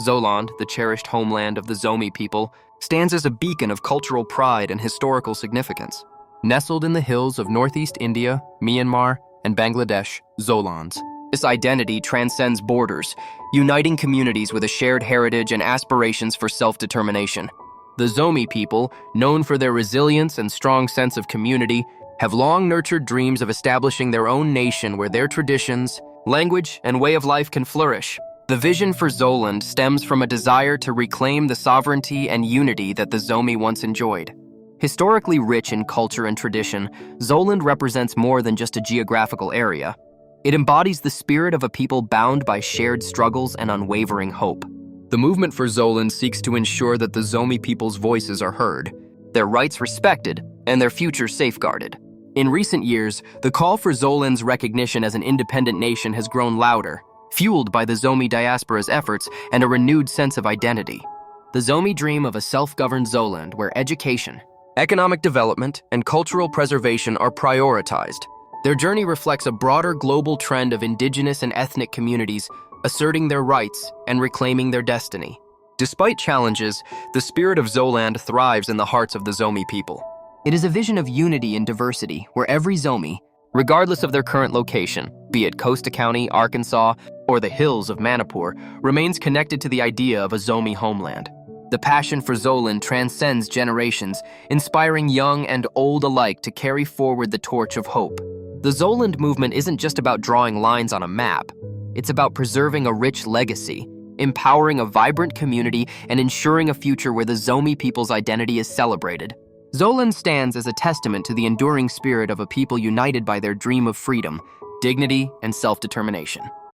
Zoland, the cherished homeland of the Zomi people, stands as a beacon of cultural pride and historical significance. Nestled in the hills of northeast India, Myanmar, and Bangladesh, Zoland. This identity transcends borders, uniting communities with a shared heritage and aspirations for self-determination. The Zomi people, known for their resilience and strong sense of community, have long nurtured dreams of establishing their own nation where their traditions, language, and way of life can flourish. The vision for Zoland stems from a desire to reclaim the sovereignty and unity that the Zomi once enjoyed. Historically rich in culture and tradition, Zoland represents more than just a geographical area. It embodies the spirit of a people bound by shared struggles and unwavering hope. The movement for Zoland seeks to ensure that the Zomi people's voices are heard, their rights respected, and their future safeguarded. In recent years, the call for Zoland's recognition as an independent nation has grown louder, fueled by the Zomi diaspora's efforts and a renewed sense of identity. The Zomi dream of a self-governed Zoland where education, economic development, and cultural preservation are prioritized. Their journey reflects a broader global trend of indigenous and ethnic communities asserting their rights and reclaiming their destiny. Despite challenges, the spirit of Zoland thrives in the hearts of the Zomi people. It is a vision of unity and diversity where every Zomi, regardless of their current location, be it Costa County, Arkansas, or the hills of Manipur, remains connected to the idea of a Zomi homeland. The passion for Zoland transcends generations, inspiring young and old alike to carry forward the torch of hope. The Zoland movement isn't just about drawing lines on a map. It's about preserving a rich legacy, empowering a vibrant community, and ensuring a future where the Zomi people's identity is celebrated. Zoland stands as a testament to the enduring spirit of a people united by their dream of freedom, dignity, and self-determination.